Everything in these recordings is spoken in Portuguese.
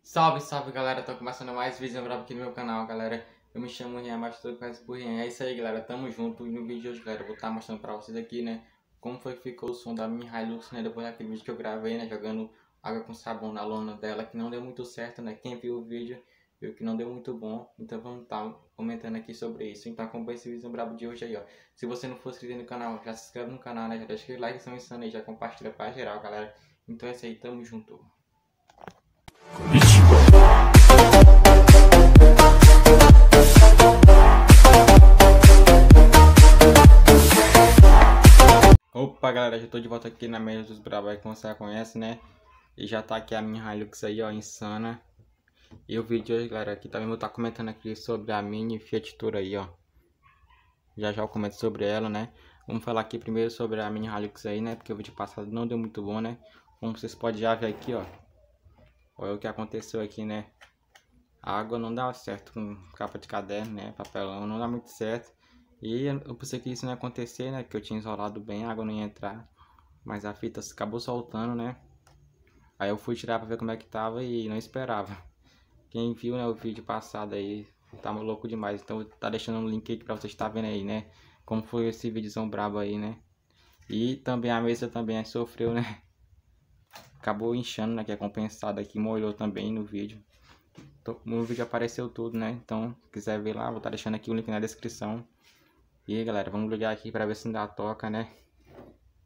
Salve, salve galera, tô começando mais vídeo brabo aqui no meu canal, galera. Eu me chamo Rian, mas tudo conhece por Rian. É isso aí, galera, tamo junto. E no vídeo de hoje, galera, eu vou estar mostrando pra vocês aqui, né, como foi que ficou o som da minha Hilux, né, depois daquele vídeo que eu gravei, né, jogando água com sabão na lona dela, que não deu muito certo, né. Quem viu o vídeo viu que não deu muito bom, então vamos estar comentando aqui sobre isso. Então acompanha esse vídeo brabo de hoje aí, ó. Se você não for inscrito no canal, já se inscreve no canal, né, já deixa aquele like, são insano aí, já compartilha pra geral, galera. Então é isso aí, tamo junto. Opa galera, já tô de volta aqui na mesa dos brabos aí, como você já conhece, né? E já tá aqui a minha Hilux aí, ó, insana. E o vídeo de hoje, galera, aqui também vou estar comentando aqui sobre a Mini Fiat Toro aí, ó. Já eu comento sobre ela, né? Vamos falar aqui primeiro sobre a Mini Hilux aí, né? Porque o vídeo passado não deu muito bom, né? Como vocês podem já ver aqui, ó. Olha o que aconteceu aqui, né? A água não dá certo com capa de caderno, né? Papelão, não dá muito certo. E eu pensei que isso não ia acontecer, né? Que eu tinha isolado bem, a água não ia entrar. Mas a fita acabou soltando, né? Aí eu fui tirar pra ver como é que tava e não esperava. Quem viu, né, o vídeo passado aí, tá louco demais. Então tá deixando um link aqui pra vocês estar vendo aí, né? Como foi esse vídeozão brabo aí, né? E também a mesa também sofreu, né? Acabou inchando, né? Que é compensado aqui, molhou também no vídeo. No vídeo apareceu tudo, né? Então, se quiser ver lá, vou estar deixando aqui o link na descrição. E aí, galera, vamos ligar aqui pra ver se ainda toca, né?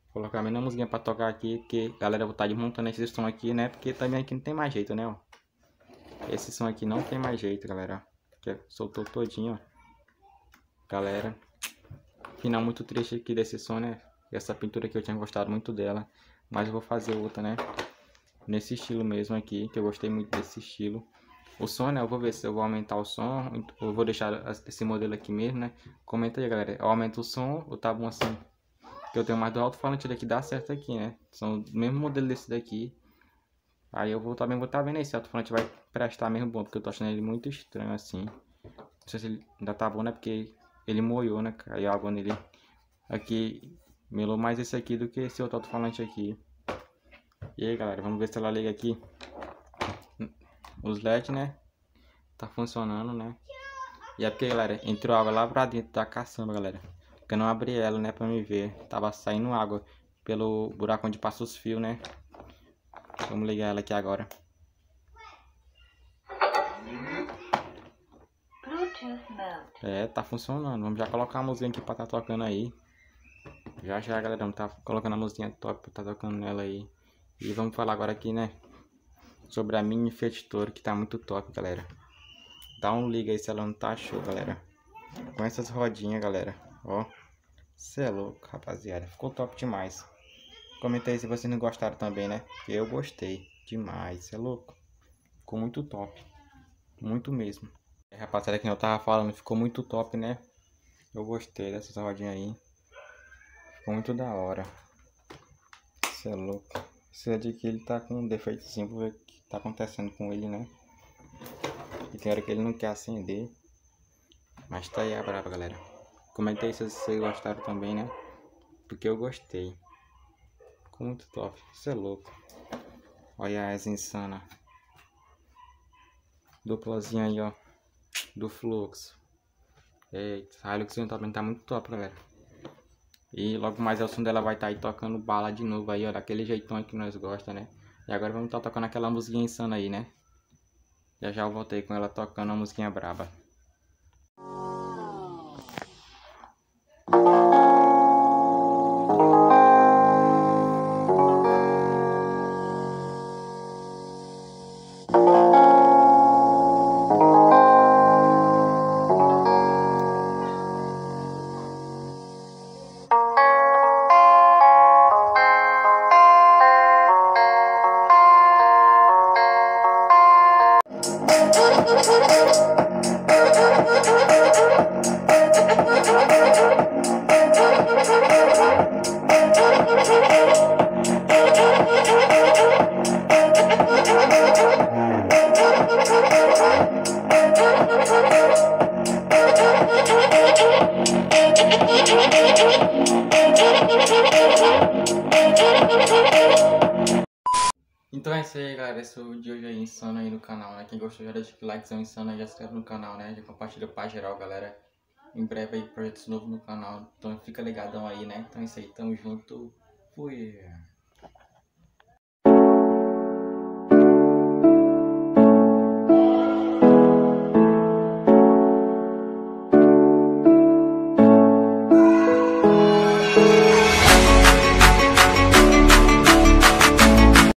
Vou colocar a minha musiquinha pra tocar aqui, porque galera, eu vou estar desmontando esse som aqui, né? Porque também aqui não tem mais jeito, né? Ó. Esse som aqui não tem mais jeito, galera. Que soltou todinho, ó. Galera, final muito triste aqui desse som, né? Essa pintura aqui eu tinha gostado muito dela. Mas eu vou fazer outra, né? Nesse estilo mesmo aqui, que eu gostei muito desse estilo. O som, né? Eu vou ver se eu vou aumentar o som. Eu vou deixar esse modelo aqui mesmo, né? Comenta aí, galera. Eu aumento o som ou tá bom assim? Que eu tenho mais do alto-falante daqui, dá certo aqui, né? São do mesmo modelo desse daqui. Aí eu vou também estar vendo aí se o alto-falante vai prestar mesmo bom. Porque eu tô achando ele muito estranho assim. Não sei se ele ainda tá bom, né? Porque ele molhou, né? Caiu água nele. Aqui, melou mais esse aqui do que esse outro alto-falante aqui. E aí, galera, vamos ver se ela liga aqui. Os LED, né? Tá funcionando, né? E é porque, galera, entrou água lá pra dentro da caçamba, galera. Porque eu não abri ela, né, pra me ver. Tava saindo água pelo buraco onde passa os fios, né? Vamos ligar ela aqui agora. É, tá funcionando. Vamos já colocar a música aqui pra tá tocando aí. Já, galera, vamos tá colocando a musiquinha top pra tá tocando nela aí. E vamos falar agora aqui, né? Sobre a Mini Fiat Toro, que tá muito top, galera. Dá um liga aí se ela não tá show, galera. Com essas rodinhas, galera. Ó. Cê é louco, rapaziada. Ficou top demais. Comenta aí se vocês não gostaram também, né? Porque eu gostei demais. Cê é louco. Ficou muito top. Muito mesmo. Rapaziada, que eu tava falando, ficou muito top, né? Eu gostei dessas rodinhas aí. Ficou muito da hora. Cê é louco. Esse é de que ele tá com um defeitozinho. Vou ver o que tá acontecendo com ele, né? E tem hora que ele não quer acender. Mas tá aí a brava, galera. Comenta aí se vocês gostaram também, né? Porque eu gostei. Ficou muito top. Isso é louco. Olha essa insana. Duplazinha aí, ó. Do fluxo. Eita, a Hilux também tá muito top, galera. E logo mais o som dela vai estar aí tocando bala de novo aí, ó. Daquele jeitão aí que nós gosta, né? E agora vamos estar tocando aquela musiquinha insana aí, né? Já eu voltei com ela tocando uma musiquinha braba. Então é isso aí, galera. Esse é o vídeo de hoje aí, insano aí no canal, né? Quem gostou já deixa o likezão insano, já se inscreve no canal, né? Já compartilha pra geral, galera. Em breve aí projetos novos no canal, então fica ligadão aí, né? Então é isso aí, tamo junto. Fui!